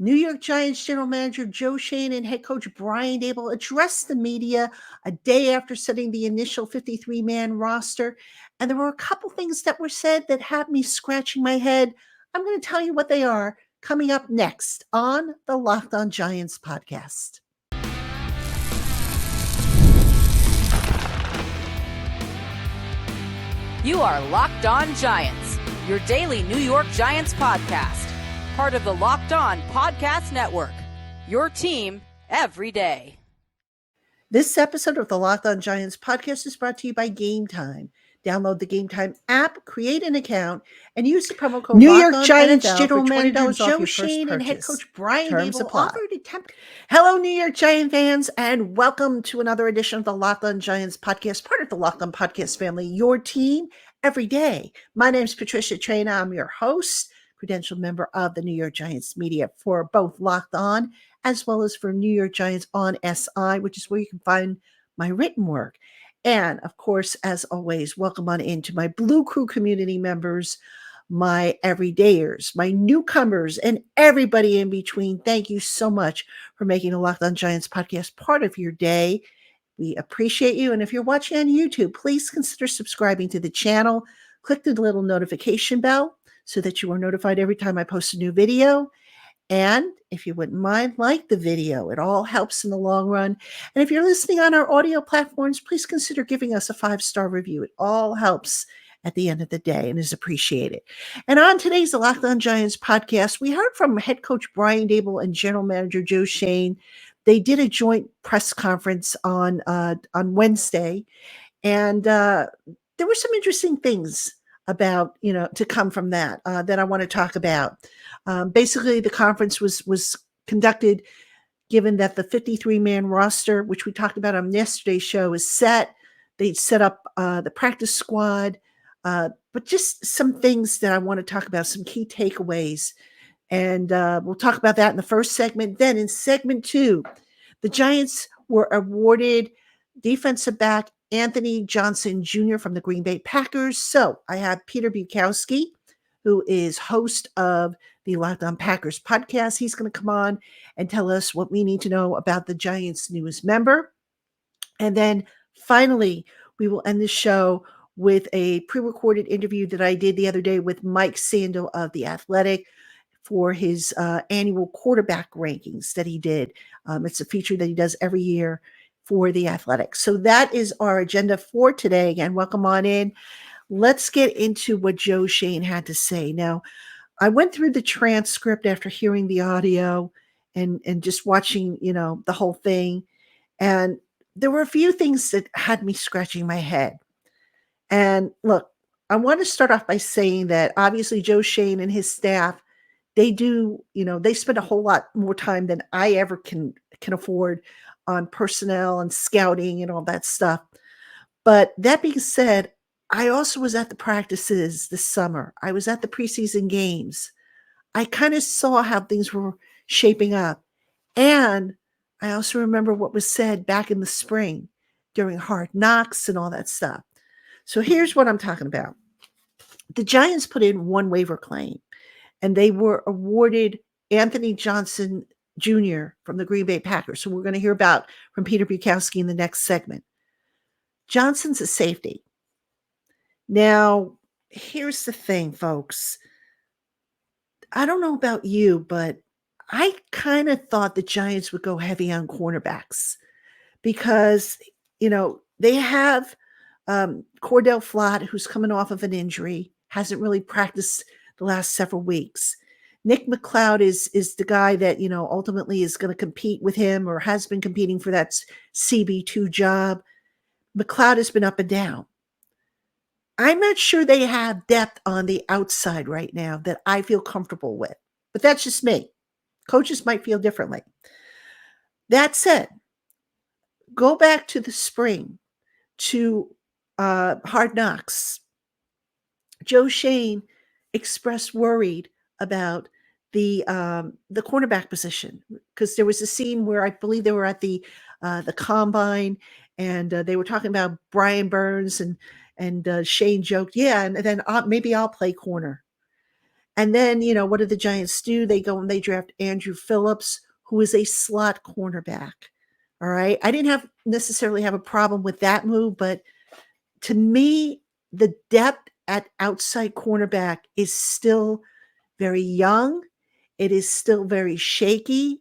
New York Giants general manager Joe Schoen and head coach Brian Daboll addressed the media a day after setting the initial 53-man roster, and there were a couple things that were said that had me scratching my head. I'm going to tell you what they are coming up next on the Locked On Giants podcast. You are Locked On Giants, your daily New York Giants podcast. Part of the Locked On Podcast Network, your team every day. This episode of the Locked On Giants podcast is brought to you by Game Time. Download the Game Time app, create an account, and use the promo code New York LOCKEDON Giants NFL general for $20 manager off Joe your first Schoen and head purchase. coach Brian Terms Daboll apply. offered a temp. Hello, New York Giant fans, and welcome to another edition of the Locked On Giants podcast, part of the Locked On Podcast family, your team every day. My name is Patricia Traina. I'm your host, credentialed member of the New York Giants media for both Locked On as well as for New York Giants on SI, which is where you can find my written work. And of course, as always, welcome on into my Blue Crew community members, my everydayers, my newcomers, and everybody in between. Thank you so much for making the Locked On Giants podcast part of your day. We appreciate you. And if you're watching on YouTube, please consider subscribing to the channel. Click the little notification bell so that you are notified every time I post a new video. And if you wouldn't mind, like the video. It all helps in the long run. And if you're listening on our audio platforms, please consider giving us a 5-star review. It all helps at the end of the day and is appreciated. And on today's Locked On Giants podcast, we heard from head coach Brian Daboll and general manager Joe Schoen. They did a joint press conference on Wednesday, and there were some interesting things about, to come from that that I want to talk about. Basically, the conference was conducted given that the 53-man roster, which we talked about on yesterday's show, is set. They set up the practice squad, but just some things that I want to talk about, some key takeaways. And we'll talk about that in the first segment. Then in segment 2, the Giants were awarded defensive back Anthony Johnson Jr. from the Green Bay Packers. So I have Peter Bukowski, who is host of the Locked On Packers podcast. He's going to come on and tell us what we need to know about the Giants' newest member. And then finally, we will end the show with a pre-recorded interview that I did the other day with Mike Sando of The Athletic for his annual quarterback rankings that he did. It's a feature that he does every year for The Athletic. So that is our agenda for today. Again, welcome on in. Let's get into what Joe Schoen had to say. Now, I went through the transcript after hearing the audio and just watching, the whole thing. And there were a few things that had me scratching my head. And look, I want to start off by saying that obviously Joe Schoen and his staff, they do, they spend a whole lot more time than I ever can afford on personnel and scouting and all that stuff. But that being said, I also was at the practices this summer. I was at the preseason games. I kind of saw how things were shaping up. And I also remember what was said back in the spring during Hard Knocks and all that stuff. So here's what I'm talking about. The Giants put in one waiver claim, and they were awarded Anthony Johnson Jr. from the Green Bay Packers. So we're going to hear about from Peter Bukowski in the next segment. Johnson's a safety. Now, here's the thing, folks. I don't know about you, but I kind of thought the Giants would go heavy on cornerbacks because, they have Cordell Flott, who's coming off of an injury, hasn't really practiced the last several weeks. Nick McLeod is the guy that, ultimately is going to compete with him or has been competing for that CB2 job. McLeod has been up and down. I'm not sure they have depth on the outside right now that I feel comfortable with, but that's just me. Coaches might feel differently. That said, go back to the spring to Hard Knocks. Joe Schoen expressed worried about the cornerback position because there was a scene where I believe they were at the combine and they were talking about Brian Burns and Shane joked, yeah, and then maybe I'll play corner. And then, what do the Giants do? They go and they draft Andrew Phillips, who is a slot cornerback. All right. I didn't necessarily have a problem with that move, but to me, the depth at outside cornerback is still very young. It is still very shaky.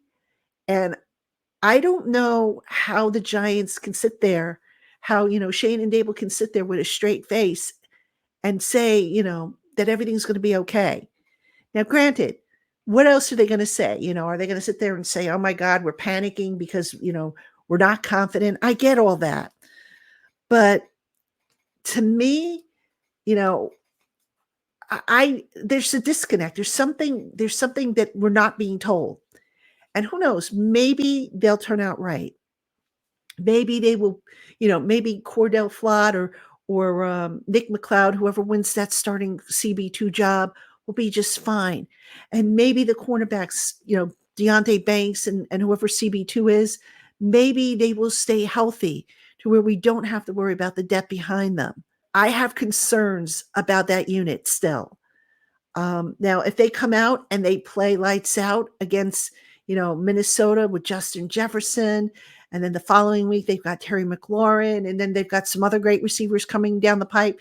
And I don't know how the Giants can sit there, how, Shane and Daboll can sit there with a straight face and say, that everything's going to be okay. Now, granted, what else are they going to say? Are they going to sit there and say, oh my God, we're panicking because, we're not confident? I get all that. But to me, there's a disconnect. There's something that we're not being told. And who knows, maybe they'll turn out right. Maybe they will, maybe Cordell Flott or Nick McLeod, whoever wins that starting CB2 job, will be just fine. And maybe the cornerbacks, Deontay Banks and whoever CB2 is, maybe they will stay healthy to where we don't have to worry about the depth behind them. I have concerns about that unit still. Now, if they come out and they play lights out against, Minnesota with Justin Jefferson, and then the following week they've got Terry McLaurin, and then they've got some other great receivers coming down the pipe.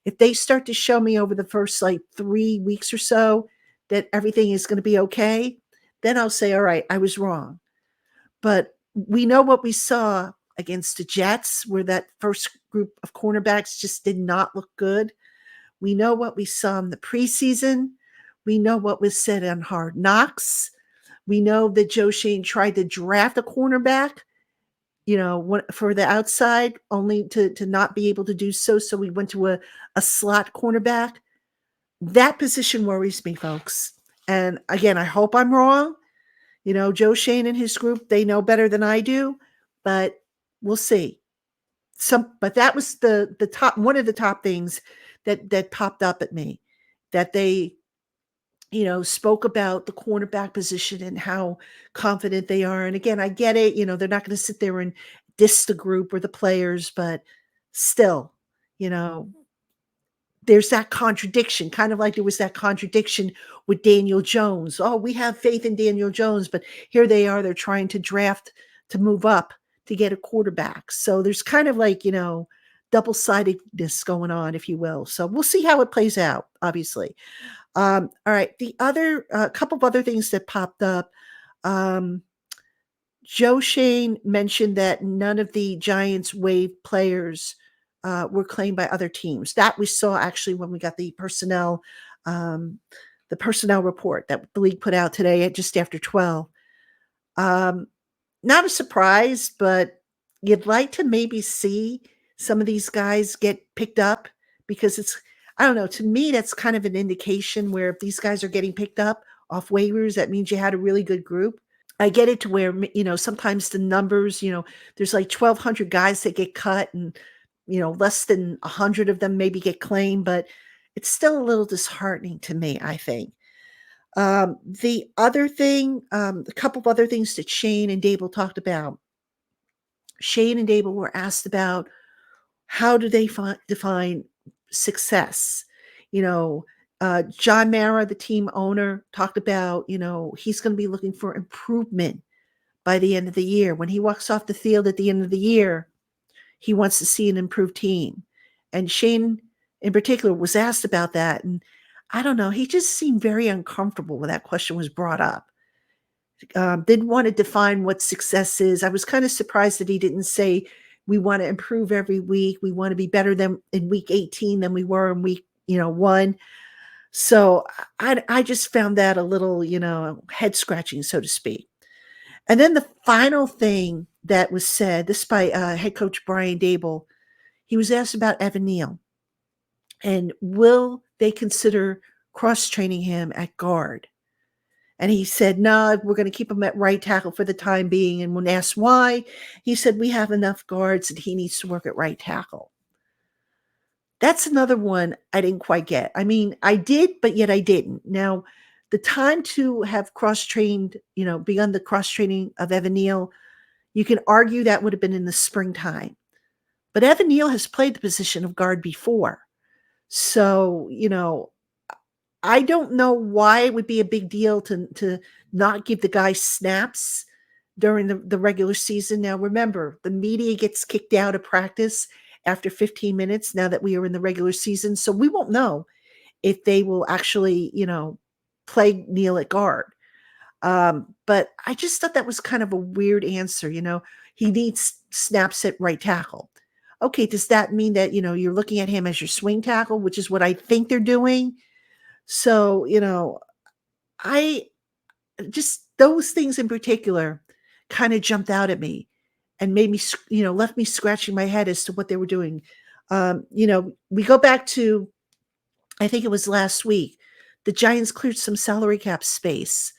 If they start to show me over the first 3 weeks or so that everything is going to be okay, then I'll say, all right, I was wrong. But we know what we saw against the Jets, where that first group of cornerbacks just did not look good. We know what we saw in the preseason. We know what was said on Hard Knocks. We know that Joe Schoen tried to draft a cornerback, for the outside, only to not be able to do so. So we went to a slot cornerback. That position worries me, folks. And again, I hope I'm wrong. Joe Schoen and his group, they know better than I do, but we'll see. But that was the top, one of the top things that popped up at me, that they, spoke about the cornerback position and how confident they are. And again, I get it. They're not going to sit there and diss the group or the players, but still, there's that contradiction, kind of like there was that contradiction with Daniel Jones. Oh, we have faith in Daniel Jones, but here they are, they're trying to draft to move up to get a quarterback. So there's kind of double-sidedness going on, if you will. So we'll see how it plays out, obviously. All right. The other, a couple of other things that popped up. Joe Schoen mentioned that none of the Giants waived players were claimed by other teams. That we saw actually when we got the personnel report that the league put out today at just after 12. Not a surprise, but you'd like to maybe see some of these guys get picked up, because I don't know, to me, that's kind of an indication where if these guys are getting picked up off waivers, that means you had a really good group. I get it to where, sometimes the numbers, there's 1,200 guys that get cut and, less than 100 of them maybe get claimed, but it's still a little disheartening to me, I think. The other thing, a couple of other things that Shane and Daboll talked about. Shane and Daboll were asked about how do they define success. John Mara, the team owner, talked about, he's going to be looking for improvement by the end of the year. When he walks off the field at the end of the year, he wants to see an improved team. And Shane, in particular, was asked about that. And I don't know, he just seemed very uncomfortable when that question was brought up. Didn't want to define what success is. I was kind of surprised that he didn't say, we want to improve every week. We want to be better than in week 18 than we were in week, 1. So I just found that a little, head scratching, so to speak. And then the final thing that was said, this by head coach Brian Daboll, he was asked about Evan Neal and will they consider cross-training him at guard? And he said, no, we're going to keep him at right tackle for the time being. And when asked why, he said, we have enough guards and he needs to work at right tackle. That's another one I didn't quite get. I mean, I did, but yet I didn't. Now, the time to have cross-trained, begun the cross-training of Evan Neal, you can argue that would have been in the springtime. But Evan Neal has played the position of guard before. So, I don't know why it would be a big deal to not give the guy snaps during the regular season. Now, remember, the media gets kicked out of practice after 15 minutes now that we are in the regular season. So we won't know if they will actually, play Neil at guard. But I just thought that was kind of a weird answer. He needs snaps at right tackle. Okay, does that mean that, you're looking at him as your swing tackle, which is what I think they're doing? So, I just those things in particular kind of jumped out at me and made me, left me scratching my head as to what they were doing. We go back to, I think it was last week, the Giants cleared some salary cap space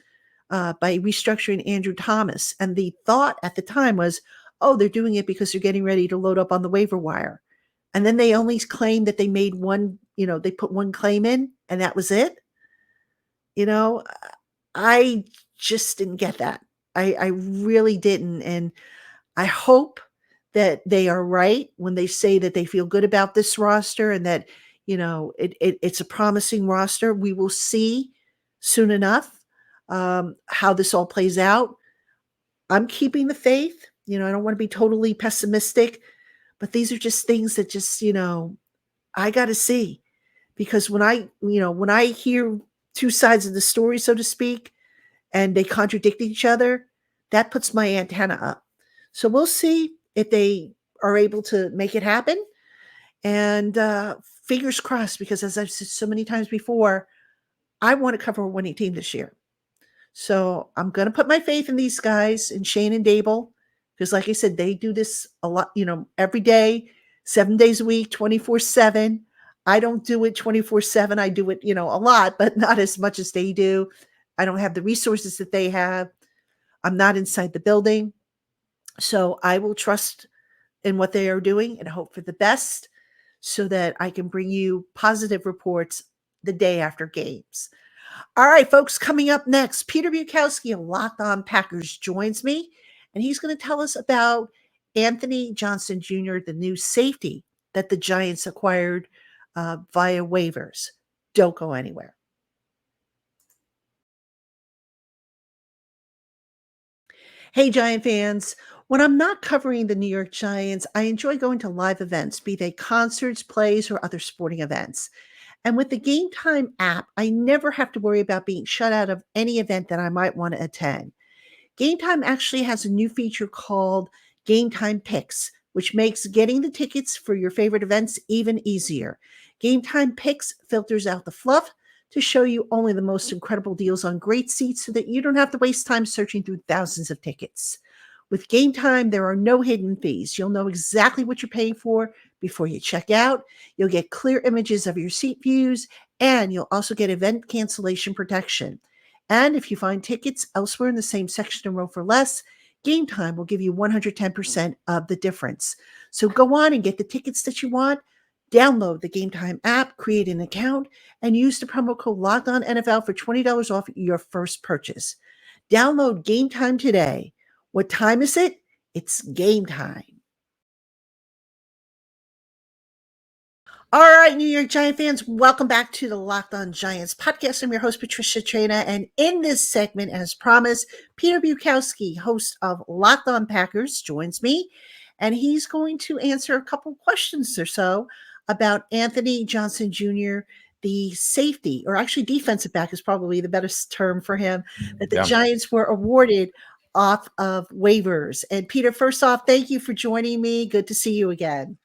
by restructuring Andrew Thomas. And the thought at the time was, oh, they're doing it because they're getting ready to load up on the waiver wire. And then they only claimed that they made one, they put one claim in and that was it. You know, I just didn't get that. I really didn't. And I hope that they are right when they say that they feel good about this roster and that, it's a promising roster. We will see soon enough how this all plays out. I'm keeping the faith. I don't want to be totally pessimistic, but these are just things that just, I got to see because when I hear two sides of the story, so to speak, and they contradict each other, that puts my antenna up. So we'll see if they are able to make it happen. And fingers crossed, because as I've said so many times before, I want to cover a winning team this year. So I'm going to put my faith in these guys, in Schoen and Daboll, because like I said, they do this a lot, every day, 7 days a week, 24/7. I don't do it 24/7. I do it, a lot, but not as much as they do. I don't have the resources that they have. I'm not inside the building. So I will trust in what they are doing and hope for the best so that I can bring you positive reports the day after games. All right, folks, coming up next, Peter Bukowski of Locked On Packers joins me, and he's going to tell us about Anthony Johnson Jr., the new safety that the Giants acquired via waivers. Don't go anywhere. Hey, Giant fans. When I'm not covering the New York Giants, I enjoy going to live events, be they concerts, plays, or other sporting events. And with the Game Time app, I never have to worry about being shut out of any event that I might want to attend. Game Time actually has a new feature called Game Time Picks, which makes getting the tickets for your favorite events even easier. Game Time Picks filters out the fluff to show you only the most incredible deals on great seats so that you don't have to waste time searching through thousands of tickets. With Game Time, there are no hidden fees. You'll know exactly what you're paying for before you check out. You'll get clear images of your seat views, and you'll also get event cancellation protection. And if you find tickets elsewhere in the same section and row for less, Game Time will give you 110% of the difference. So go on and get the tickets that you want. Download the Game Time app, create an account, and use the promo code LOCKEDONNFL for $20 off your first purchase. Download Game Time today. What time is it? It's game time. All right, New York Giant fans, welcome back to the Locked On Giants podcast. I'm your host, Patricia Traina, and in this segment, as promised, Peter Bukowski, host of Locked On Packers, joins me, and he's going to answer a couple questions or so about Anthony Johnson Jr., the safety, or actually defensive back is probably the better term for him, that the Giants were awarded off of waivers. And Peter, first off, thank you for joining me. Good to see you again.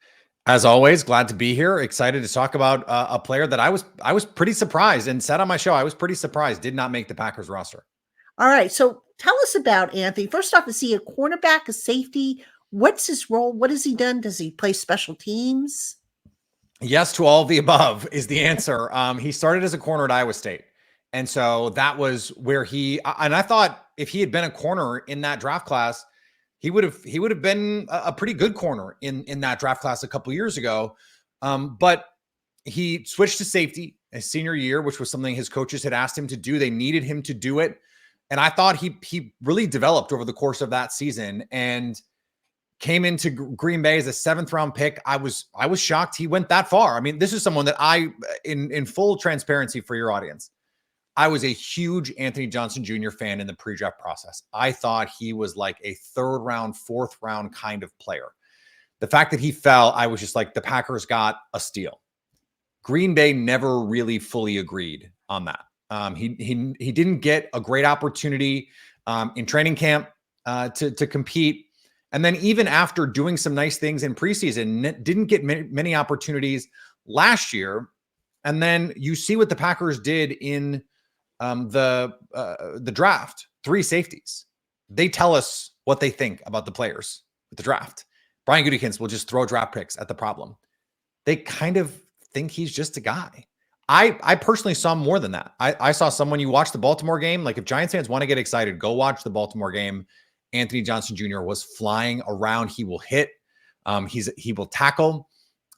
As always, glad to be here. Excited to talk about a player that I was pretty surprised and said on my show, I was pretty surprised did not make the Packers roster. All right. So tell us about Anthony. First off, is he a cornerback, a safety? What's his role? What has he done? Does he play special teams? Yes to all of the above is the answer. He started as a corner at Iowa State. And so that was where and I thought if he had been a corner in that draft class, he would have been a pretty good corner in that draft class a couple years ago. But he switched to safety his senior year, which was something his coaches had asked him to do. They needed him to do it. And I thought he really developed over the course of that season. And came into Green Bay as a 7th round pick. I was shocked he went that far. I mean, this is someone that in full transparency for your audience, I was a huge Anthony Johnson Jr. fan in the pre-draft process. I thought he was like a 3rd round, 4th round kind of player. The fact that he fell, I was just like, the Packers got a steal. Green Bay never really fully agreed on that. He didn't get a great opportunity in training camp to compete. And then even after doing some nice things in preseason, didn't get many opportunities last year. And then you see what the Packers did in the draft. 3 safeties. They tell us what they think about the players with the draft. Brian Gutekunst will just throw draft picks at the problem. They kind of think he's just a guy. I personally saw more than that. I saw someone, you watch the Baltimore game, like if Giants fans want to get excited, go watch the Baltimore game. Anthony Johnson Jr. was flying around. He will hit. He will tackle.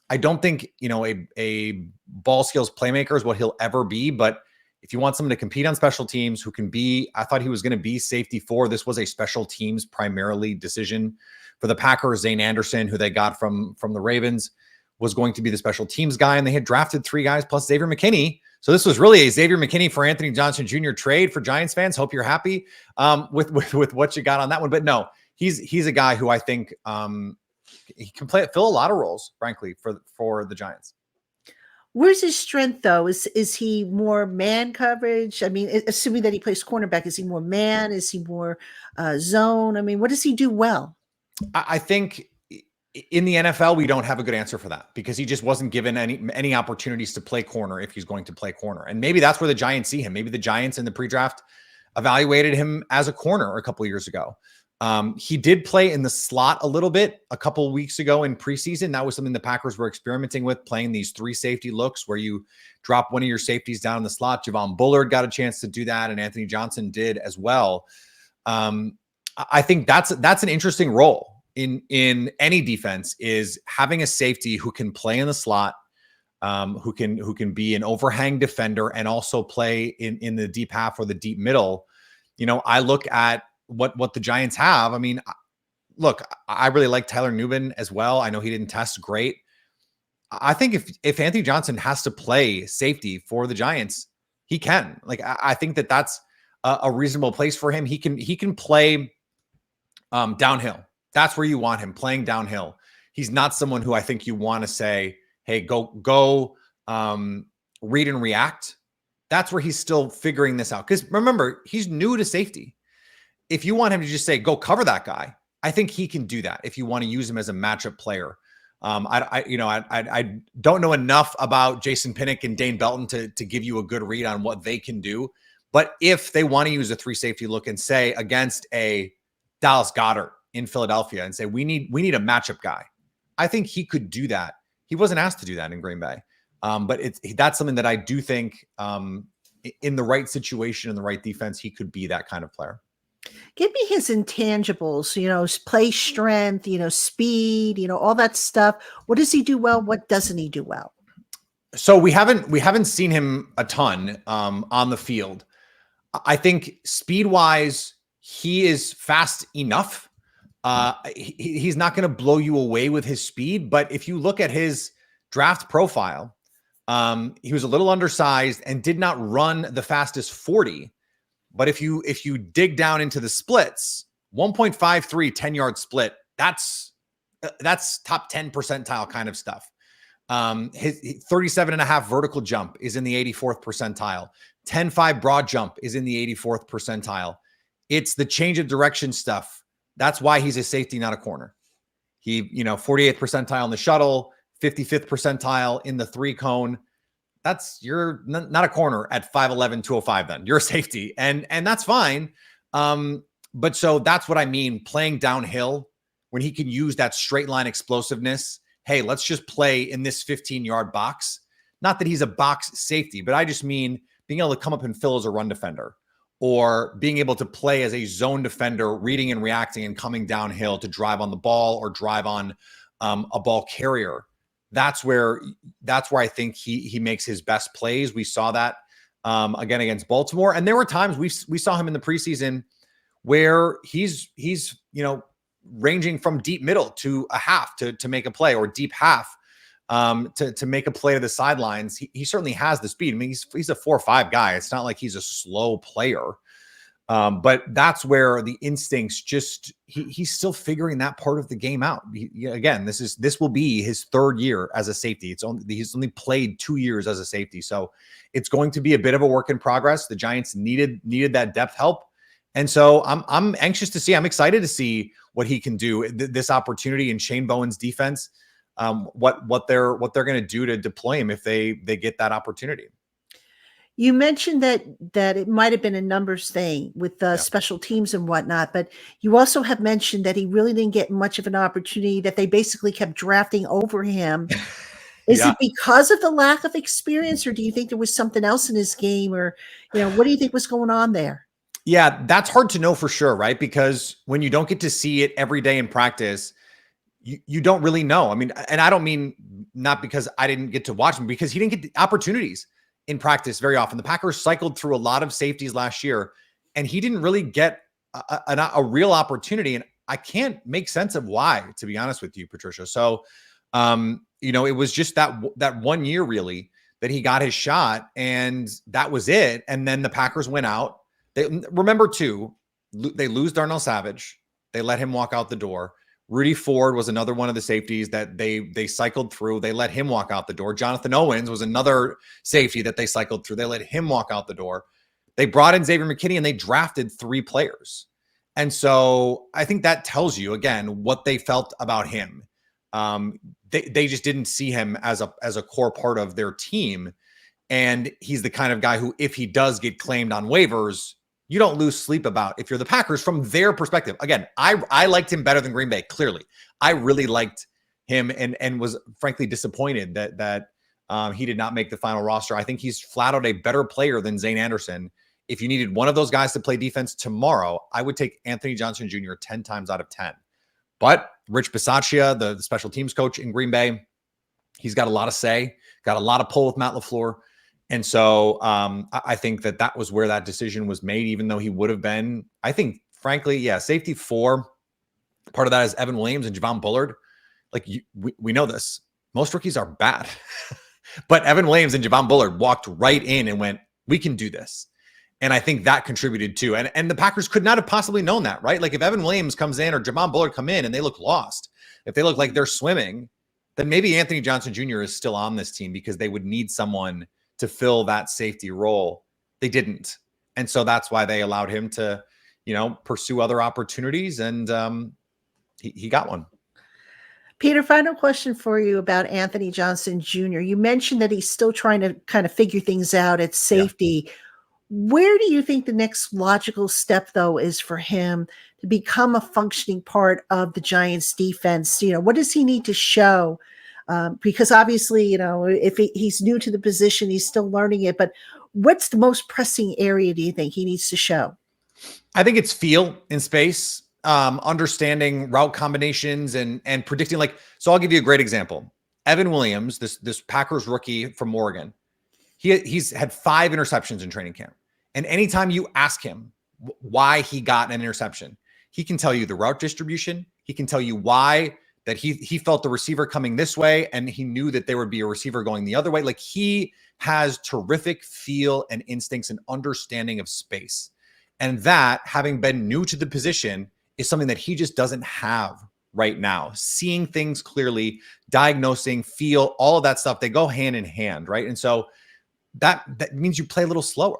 I don't think, a ball skills playmaker is what he'll ever be, but if you want someone to compete on special teams who can be, I thought he was going to be safety 4. This was a special teams primarily decision for the Packers. Zane Anderson, who they got from the Ravens, was going to be the special teams guy, and they had drafted 3 guys plus Xavier McKinney. So this was really a Xavier McKinney for Anthony Johnson Jr. trade for Giants fans. Hope you're happy with what you got on that one. But no, he's a guy who I think he can fill a lot of roles, frankly, for the Giants. Where's his strength, though? Is he more man coverage? I mean, assuming that he plays cornerback, is he more man? Is he more zone? I mean, what does he do well? I think in the NFL, we don't have a good answer for that because he just wasn't given any opportunities to play corner if he's going to play corner. And maybe that's where the Giants see him. Maybe the Giants in the pre-draft evaluated him as a corner a couple of years ago. He did play in the slot a little bit a couple of weeks ago in preseason. That was something the Packers were experimenting with, playing these 3 safety looks where you drop one of your safeties down in the slot. Javon Bullard got a chance to do that, and Anthony Johnson did as well. I think that's an interesting role in any defense, is having a safety who can play in the slot, who can be an overhang defender and also play in the deep half or the deep middle. I look at what the Giants have. I mean, look, I really like Tyler Newman as well. I know he didn't test great. I think if Anthony Johnson has to play safety for the Giants, he can. Like, I think that's a reasonable place for him. He can play downhill. That's where you want him, playing downhill. He's not someone who I think you want to say, hey, go read and react. That's where he's still figuring this out. Because remember, he's new to safety. If you want him to just say, go cover that guy, I think he can do that if you want to use him as a matchup player. I don't know enough about Jason Pinnock and Dane Belton to give you a good read on what they can do. But if they want to use a 3 safety look and say against a Dallas Goedert in Philadelphia and say, we need a matchup guy, I think he could do that. He wasn't asked to do that in Green Bay. But that's something that I do think in the right situation, in the right defense, he could be that kind of player. Give me his intangibles, play strength, speed, all that stuff. What does he do well? What doesn't he do well? So we haven't seen him a ton on the field. I think speed-wise, he is fast enough. He's not going to blow you away with his speed, but if you look at his draft profile, he was a little undersized and did not run the fastest 40. But if you dig down into the splits, 1.53 10-yard split, that's top 10 percentile kind of stuff. His 37.5 vertical jump is in the 84th percentile. 10.5 broad jump is in the 84th percentile. It's the change of direction stuff. That's why he's a safety, not a corner. He, 48th percentile in the shuttle, 55th percentile in the 3 cone. You're not a corner at 5'11", 205 then. You're a safety, and that's fine. But so that's what I mean, playing downhill when he can use that straight line explosiveness. Hey, let's just play in this 15-yard box. Not that he's a box safety, but I just mean being able to come up and fill as a run defender, or being able to play as a zone defender, reading and reacting and coming downhill to drive on the ball or drive on a ball carrier. That's where I think he makes his best plays. We saw that again against Baltimore, and there were times we saw him in the preseason where he's ranging from deep middle to a half to make a play, or deep half to make a play to the sidelines. He certainly has the speed. I mean, he's a 4-5 guy. It's not like he's a slow player. But that's where the instincts he's still figuring that part of the game out. Again, this will be his third year as a safety. He's only played 2 years as a safety. So it's going to be a bit of a work in progress. The Giants needed that depth help. And so I'm anxious to see, I'm excited to see what he can do, this opportunity in Shane Bowen's defense, what they're going to do to deploy him if they get that opportunity. You mentioned that it might have been a numbers thing with the special teams and whatnot, but you also have mentioned that he really didn't get much of an opportunity, that they basically kept drafting over him. Is it because of the lack of experience, or do you think there was something else in his game, or, what do you think was going on there? Yeah, that's hard to know for sure, right? Because when you don't get to see it every day in practice, you don't really know. I mean, and I don't mean not because I didn't get to watch him, because he didn't get the opportunities in practice very often. The Packers cycled through a lot of safeties last year, and he didn't really get a real opportunity. And I can't make sense of why, to be honest with you, Patricia. So, it was just that 1 year really that he got his shot, and that was it. And then the Packers went out. Remember too, they lose Darnell Savage. They let him walk out the door. Rudy Ford was another one of the safeties that they cycled through. They let him walk out the door. Jonathan Owens was another safety that they cycled through. They let him walk out the door. They brought in Xavier McKinney, and they drafted 3 players. And so I think that tells you, again, what they felt about him. They just didn't see him as a core part of their team. And he's the kind of guy who, if he does get claimed on waivers, you don't lose sleep about if you're the Packers from their perspective. Again, I liked him better than Green Bay. Clearly, I really liked him, and was frankly disappointed that he did not make the final roster. I think he's flat out a better player than Zane Anderson. If you needed one of those guys to play defense tomorrow, I would take Anthony Johnson Jr. 10 times out of 10. But Rich Bisaccia, the special teams coach in Green Bay, he's got a lot of say, got a lot of pull with Matt LaFleur. And so I think that was where that decision was made, even though he would have been, I think, frankly, safety 4. Part of that is Evan Williams and Javon Bullard. Like, we know this. Most rookies are bad. But Evan Williams and Javon Bullard walked right in and went, we can do this. And I think that contributed too. And the Packers could not have possibly known that, right? Like, if Evan Williams comes in or Javon Bullard come in and they look lost, if they look like they're swimming, then maybe Anthony Johnson Jr. is still on this team, because they would need someone to fill that safety role. They didn't. And so that's why they allowed him to, pursue other opportunities. And he got one. Peter, final question for you about Anthony Johnson Jr. You mentioned that he's still trying to kind of figure things out at safety. Yeah. Where do you think the next logical step, though, is for him to become a functioning part of the Giants defense? What does he need to show? Because obviously, if he's new to the position, he's still learning it. But what's the most pressing area do you think he needs to show? I think it's feel in space, understanding route combinations and predicting. So I'll give you a great example. Evan Williams, this Packers rookie from Oregon, he's had 5 interceptions in training camp. And anytime you ask him why he got an interception, he can tell you the route distribution. He can tell you why that he felt the receiver coming this way, and he knew that there would be a receiver going the other way. Like, he has terrific feel and instincts and understanding of space. And that, having been new to the position, is something that he just doesn't have right now. Seeing things clearly, diagnosing, feel, all of that stuff, they go hand in hand, right? And so that means you play a little slower.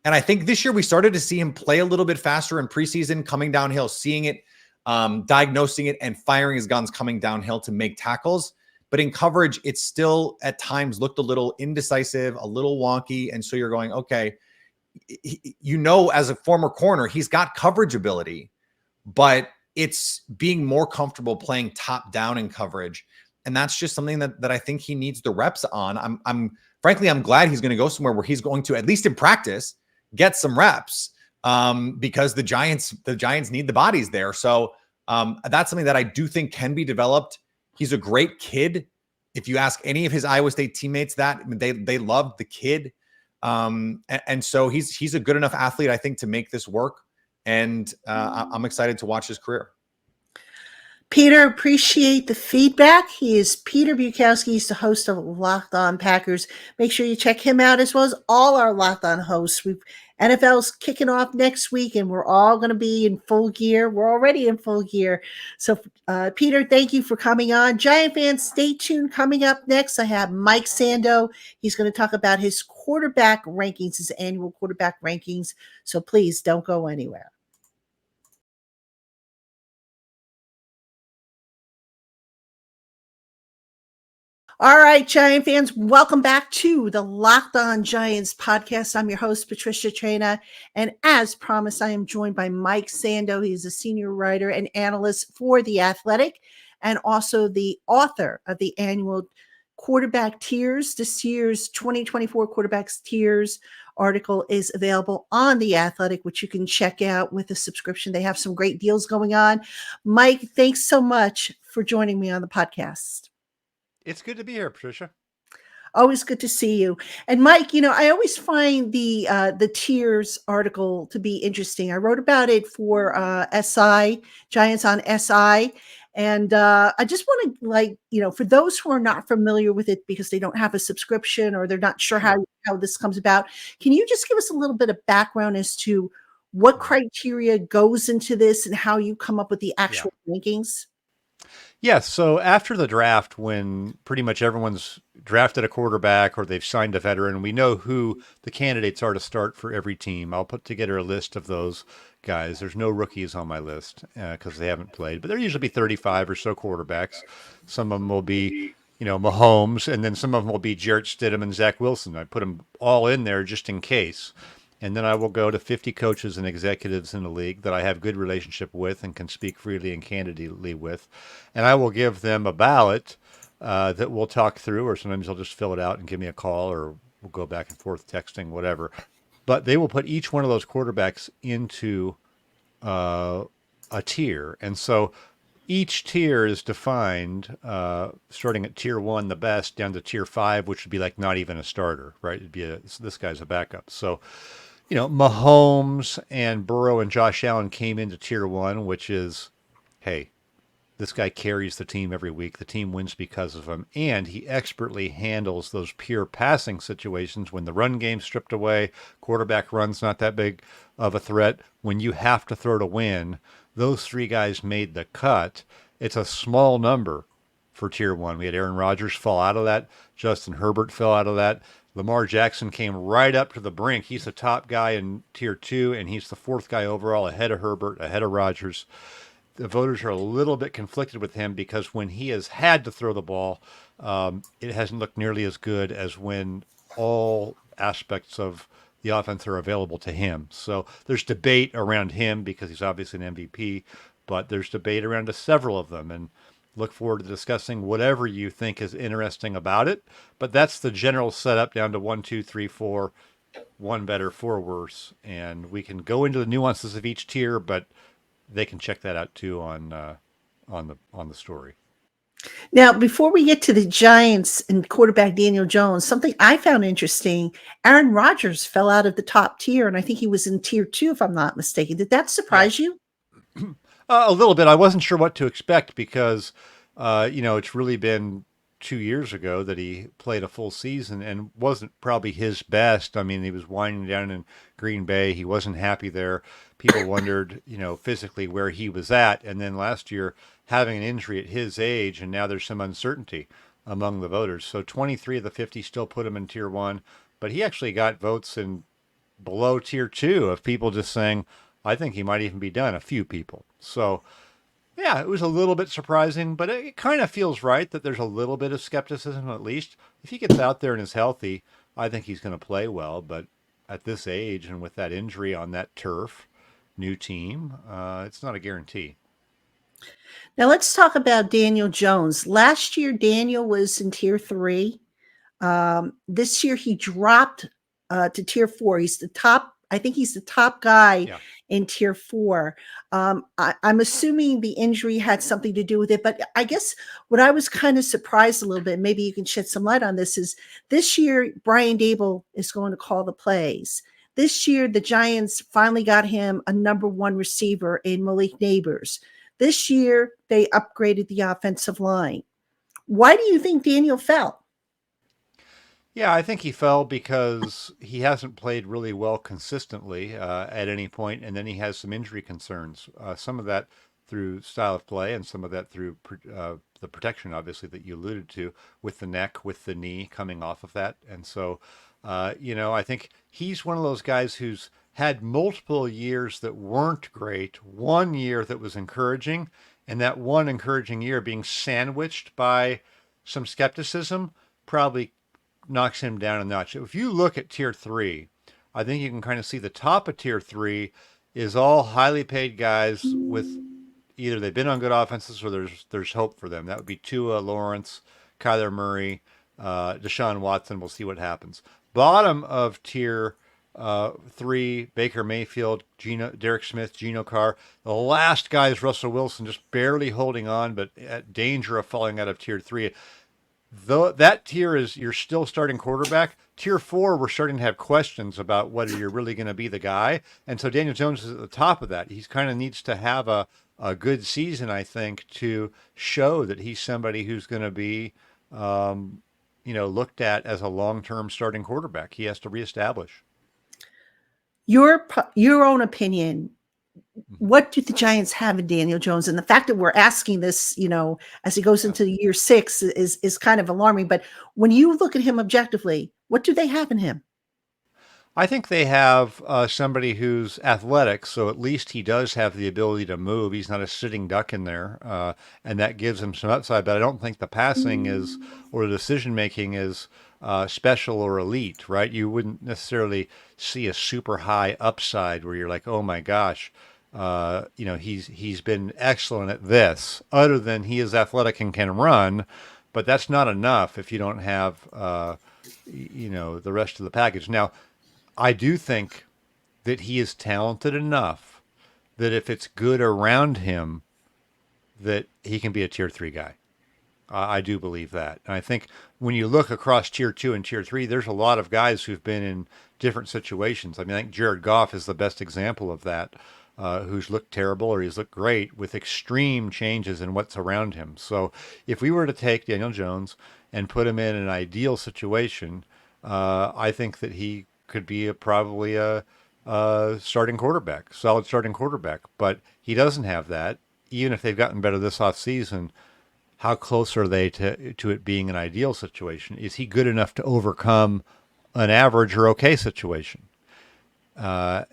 And I think this year we started to see him play a little bit faster in preseason, coming downhill, seeing it, diagnosing it, and firing his guns coming downhill to make tackles. But in coverage, it still at times looked a little indecisive, a little wonky. And so you're going, okay, as a former corner, he's got coverage ability, but it's being more comfortable playing top down in coverage. And that's just something that I think he needs the reps on. Frankly, I'm glad he's going to go somewhere where he's going to, at least in practice, get some reps, because the Giants need the bodies there. So that's something that I do think can be developed. He's a great kid. If you ask any of his Iowa State teammates that, they love the kid. And so he's a good enough athlete, I think, to make this work. And I'm excited to watch his career. Peter, appreciate the feedback. He is Peter Bukowski. He's the host of Locked On Packers. Make sure you check him out as well as all our Locked On hosts. NFL's kicking off next week, and we're all going to be in full gear. We're already in full gear. So, Peter, thank you for coming on. Giant fans, stay tuned. Coming up next, I have Mike Sando. He's going to talk about his quarterback rankings, his annual quarterback rankings. So please don't go anywhere. All right, Giant fans, welcome back to the Locked On Giants podcast. I'm your host, Patricia Traina. And as promised, I am joined by Mike Sando. He's a senior writer and analyst for The Athletic and also the author of the annual Quarterback Tiers. This year's 2024 Quarterbacks Tiers article is available on The Athletic, which you can check out with a subscription. They have some great deals going on. Mike, thanks so much for joining me on the podcast. It's good to be here, Patricia. Always good to see you. And Mike, I always find the tiers article to be interesting. I wrote about it for SI, Giants on SI. And I just want to for those who are not familiar with it because they don't have a subscription or they're not sure how this comes about, can you just give us a little bit of background as to what criteria goes into this and how you come up with the actual rankings? Yes. So after the draft, when pretty much everyone's drafted a quarterback or they've signed a veteran, we know who the candidates are to start for every team. I'll put together a list of those guys. There's no rookies on my list because they haven't played, but there usually be 35 or so quarterbacks. Some of them will be, Mahomes, and then some of them will be Jarrett Stidham and Zach Wilson. I put them all in there just in case. And then I will go to 50 coaches and executives in the league that I have good relationship with and can speak freely and candidly with. And I will give them a ballot that we'll talk through, or sometimes they'll just fill it out and give me a call, or we'll go back and forth texting, whatever. But they will put each one of those quarterbacks into a tier. And so each tier is defined starting at tier 1, the best, down to tier 5, which would be like not even a starter, right? It'd be this guy's a backup. So Mahomes and Burrow and Josh Allen came into tier 1, which is, hey, this guy carries the team every week. The team wins because of him. And he expertly handles those pure passing situations when the run game's stripped away, quarterback run's not that big of a threat. When you have to throw to win, those three guys made the cut. It's a small number for tier 1. We had Aaron Rodgers fall out of that. Justin Herbert fell out of that. Lamar Jackson came right up to the brink. He's the top guy in tier 2, and he's the 4th guy overall, ahead of Herbert, ahead of Rodgers. The voters are a little bit conflicted with him because when he has had to throw the ball, it hasn't looked nearly as good as when all aspects of the offense are available to him. So there's debate around him because he's obviously an MVP, but there's debate around several of them. And look forward to discussing whatever you think is interesting about it. But that's the general setup down to 1, 2, 3, 4, 1 better, 4 worse. And we can go into the nuances of each tier, but they can check that out too on the story. Now, before we get to the Giants and quarterback Daniel Jones, something I found interesting, Aaron Rodgers fell out of the top tier, and I think he was in tier 2, if I'm not mistaken. Did that surprise you? A little bit. I wasn't sure what to expect because, it's really been 2 years ago that he played a full season and wasn't probably his best. I mean, he was winding down in Green Bay. He wasn't happy there. People wondered, physically where he was at. And then last year, having an injury at his age, and now there's some uncertainty among the voters. So 23 of the 50 still put him in tier 1, but he actually got votes in below tier 2 of people just saying, I think he might even be done, a few people. So yeah, it was a little bit surprising, but it kind of feels right that there's a little bit of skepticism, at least. If he gets out there and is healthy, I think he's going to play well. But at this age and with that injury on that turf, new team, it's not a guarantee. Now let's talk about Daniel Jones. Last year, Daniel was in tier 3. This year, he dropped to tier 4. He's the top. I think he's the top guy in tier 4. I'm assuming the injury had something to do with it, but I guess what I was kind of surprised a little bit, maybe you can shed some light on this, is this year, Brian Daboll is going to call the plays. This year, the Giants finally got him a number 1 receiver in Malik Neighbors. This year, they upgraded the offensive line. Why do you think Daniel fell? Yeah, I think he fell because he hasn't played really well consistently at any point, and then he has some injury concerns. Some of that through style of play, and some of that through the protection, obviously, that you alluded to with the neck, with the knee coming off of that. And so, I think he's one of those guys who's had multiple years that weren't great, one year that was encouraging, and that one encouraging year being sandwiched by some skepticism probably knocks him down a notch. If you look at tier three, I think you can kind of see the top of tier three is all highly paid guys with either they've been on good offenses or there's hope for them. That would be Tua, Lawrence, Kyler Murray, Deshaun Watson. We'll see what happens. Bottom of tier three, Baker Mayfield, Derek Smith, Geno Carr. The last guy is Russell Wilson, just barely holding on, but at danger of falling out of tier three. Though that tier is you're still starting quarterback. Tier four, we're starting to have questions about whether you're really going to be the guy. And so Daniel Jones is at the top of that. He kind of needs to have a good season, I think, to show that he's somebody who's going to be, looked at as a long-term starting quarterback. He has to reestablish. Your own opinion. What do the Giants have in Daniel Jones? And the fact that we're asking this, as he goes into year 6 is kind of alarming. But when you look at him objectively, what do they have in him? I think they have somebody who's athletic, so at least he does have the ability to move. He's not a sitting duck in there, and that gives him some upside. But I don't think the passing is or the decision making is special or elite, right? You wouldn't necessarily see a super high upside where you're like, oh my gosh, he's been excellent at this. Other than he is athletic and can run, but that's not enough if you don't have the rest of the package. Now, I do think that he is talented enough that if it's good around him, that he can be a tier 3 guy. I do believe that. And I think when you look across tier 2 and tier 3, there's a lot of guys who've been in different situations. I mean, I think Jared Goff is the best example of that, who's looked terrible or he's looked great with extreme changes in what's around him. So if we were to take Daniel Jones and put him in an ideal situation, I think that he could be probably a starting quarterback, solid starting quarterback. But he doesn't have that. Even if they've gotten better this offseason, how close are they to it being an ideal situation? Is he good enough to overcome an average or okay situation? And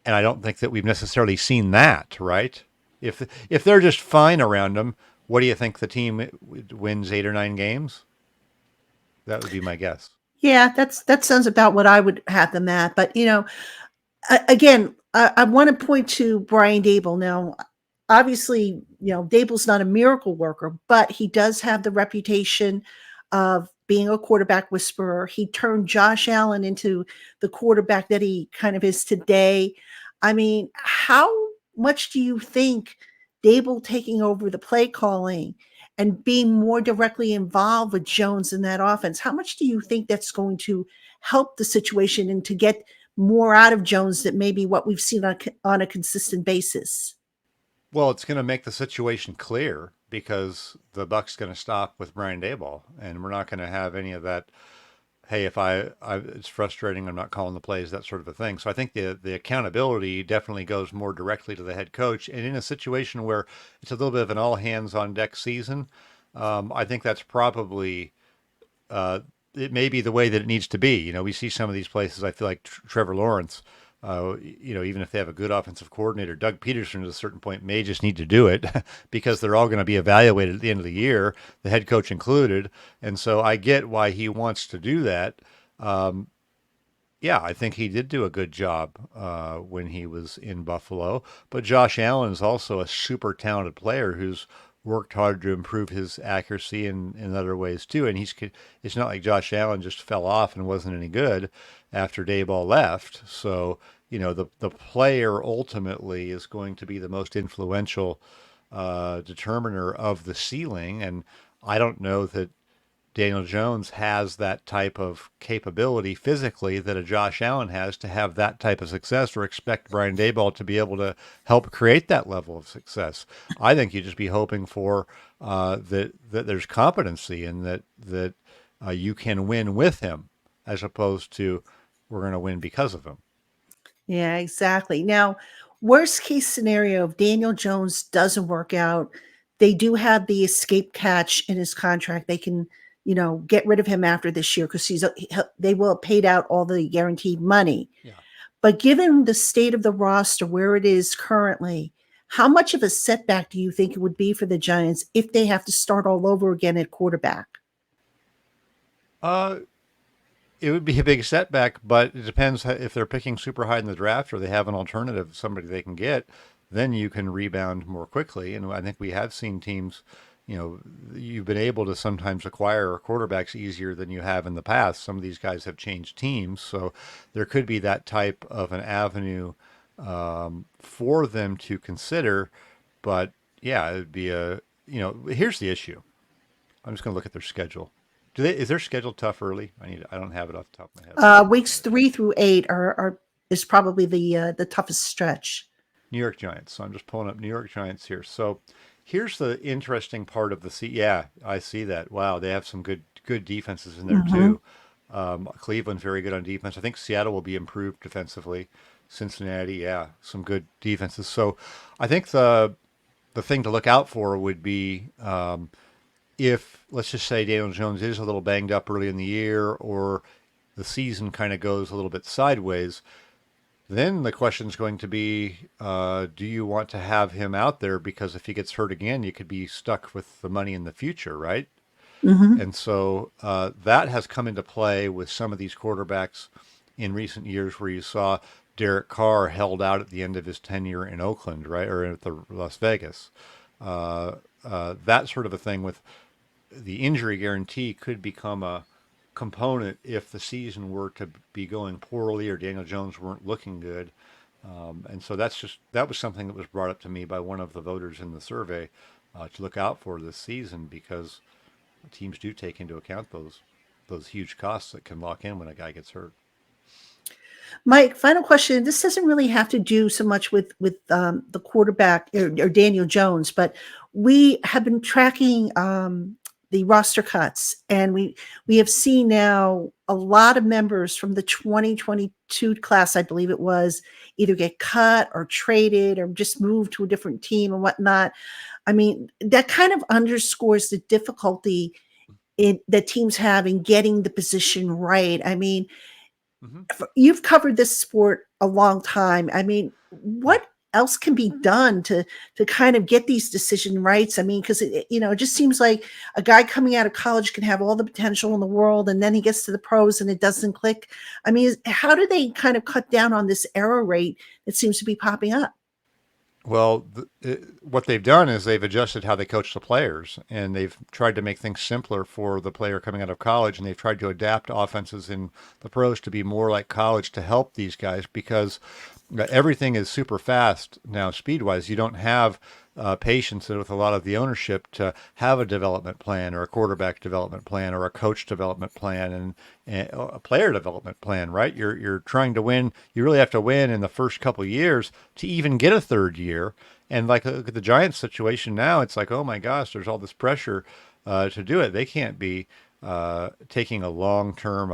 I don't think that we've necessarily seen that, right? If they're just fine around him, what do you think the team wins 8 or 9 games? That would be my guess. Yeah, that sounds about what I would have them at. But again, I want to point to Brian Daboll. Now, obviously, Daboll's not a miracle worker, but he does have the reputation of being a quarterback whisperer. He turned Josh Allen into the quarterback that he kind of is today. I mean, how much do you think Daboll taking over the play calling and being more directly involved with Jones in that offense, how much do you think that's going to help the situation and to get more out of Jones than maybe what we've seen on a consistent basis? Well, it's going to make the situation clear because the buck's going to stop with Brian Daboll, and we're not going to have any of that. Hey, if it's frustrating, I'm not calling the plays, that sort of a thing. So I think the accountability definitely goes more directly to the head coach. And in a situation where it's a little bit of an all hands on deck season, I think that's probably it may be the way that it needs to be. We see some of these places. I feel like Trevor Lawrence. Even if they have a good offensive coordinator, Doug Peterson at a certain point may just need to do it because they're all going to be evaluated at the end of the year, the head coach included. And so I get why he wants to do that. I think he did do a good job when he was in Buffalo. But Josh Allen is also a super talented player who's worked hard to improve his accuracy in other ways too. And it's not like Josh Allen just fell off and wasn't any good after Daboll left. So, the player ultimately is going to be the most influential determiner of the ceiling. And I don't know that Daniel Jones has that type of capability physically that a Josh Allen has to have that type of success, or expect Brian Daboll to be able to help create that level of success. I think you'd just be hoping for that there's competency and that you can win with him, as opposed to we're going to win because of him. Yeah, exactly. Now, worst case scenario, if Daniel Jones doesn't work out, they do have the escape catch in his contract. They can, get rid of him after this year because they will have paid out all the guaranteed money. Yeah. But given the state of the roster where it is currently, how much of a setback do you think it would be for the Giants if they have to start all over again at quarterback? Uh, it would be a big setback, but it depends if they're picking super high in the draft or they have an alternative, somebody they can get, then you can rebound more quickly. And I think we have seen teams, you've been able to sometimes acquire quarterbacks easier than you have in the past. Some of these guys have changed teams, so there could be that type of an avenue for them to consider. But yeah, it'd be here's the issue. I'm just going to look at their schedule. Is their schedule tough early? I don't have it off the top of my head. Weeks 3 through 8 is probably the toughest stretch. New York Giants. So I'm just pulling up New York Giants here. So here's the interesting part of yeah, I see that. Wow, they have some good defenses in there too. Cleveland's very good on defense. I think Seattle will be improved defensively. Cincinnati, yeah, some good defenses. So I think the thing to look out for would be if, let's just say, Daniel Jones is a little banged up early in the year, or the season kind of goes a little bit sideways, then the question is going to be, do you want to have him out there? Because if he gets hurt again, you could be stuck with the money in the future, right? And so that has come into play with some of these quarterbacks in recent years, where you saw Derek Carr held out at the end of his tenure in Oakland, right, or at the Las Vegas. That sort of a thing with the injury guarantee could become a component if the season were to be going poorly or Daniel Jones weren't looking good. And so that was something that was brought up to me by one of the voters in the survey to look out for this season, because teams do take into account those huge costs that can lock in when a guy gets hurt. Mike, final question. This doesn't really have to do so much with the quarterback or Daniel Jones, but we have been tracking the roster cuts, and we have seen now a lot of members from the 2022 class, I believe it was, either get cut or traded or just moved to a different team and whatnot. I mean, that kind of underscores the difficulty that teams have in getting the position right. I mean, you've covered this sport a long time. I mean, what else can be done to kind of get these decision rights? I mean, because it just seems like a guy coming out of college can have all the potential in the world, and then he gets to the pros and it doesn't click. I mean, how do they kind of cut down on this error rate that seems to be popping up? Well, what they've done is they've adjusted how they coach the players, and they've tried to make things simpler for the player coming out of college, and they've tried to adapt offenses in the pros to be more like college to help these guys, because everything is super fast now speed-wise. You don't have patience with a lot of the ownership to have a development plan, or a quarterback development plan, or a coach development plan, and a player development plan, right? You're trying to win. You really have to win in the first couple of years to even get a third year. And like look at the Giants situation now, it's like, oh my gosh, there's all this pressure to do it. They can't be taking a long-term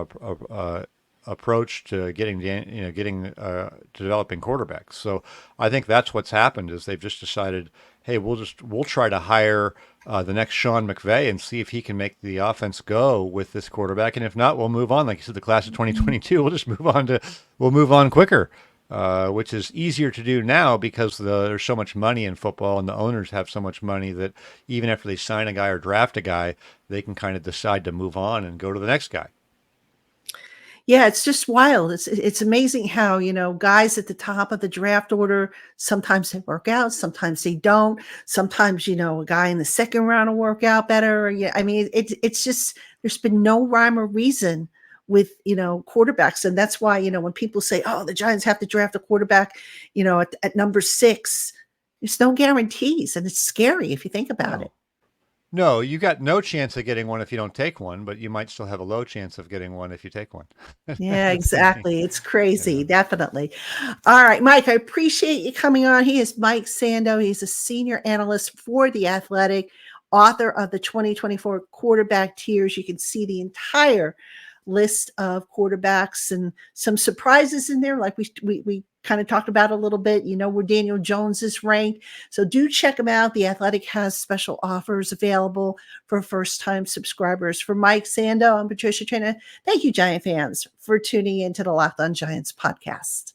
approach to to developing quarterbacks. So I think that's what's happened, is they've just decided, hey, we'll try to hire the next Sean McVay and see if he can make the offense go with this quarterback. And if not, we'll move on. Like you said, the class of 2022, we'll move on quicker, which is easier to do now because there's so much money in football, and the owners have so much money that even after they sign a guy or draft a guy, they can kind of decide to move on and go to the next guy. Yeah, it's just wild. It's amazing how, guys at the top of the draft order, sometimes they work out, sometimes they don't. Sometimes, a guy in the second round will work out better. Yeah, I mean, it's just, there's been no rhyme or reason with, quarterbacks. And that's why, when people say, oh, the Giants have to draft a quarterback, at number 6, there's no guarantees. And it's scary if you think about it. No, you got no chance of getting one if you don't take one, but you might still have a low chance of getting one if you take one. Yeah, That's the thing. exactly. It's crazy. Yeah. Definitely. All right, Mike, I appreciate you coming on. He is Mike Sando. He's a senior analyst for The Athletic, author of the 2024 quarterback tiers. You can see the entire list of quarterbacks and some surprises in there, like we kind of talked about a little bit, where Daniel Jones is ranked. So do check him out. The Athletic has special offers available for first-time subscribers. For Mike Sando, I'm Patricia Traina. Thank you, Giant fans, for tuning into the Locked On Giants podcast.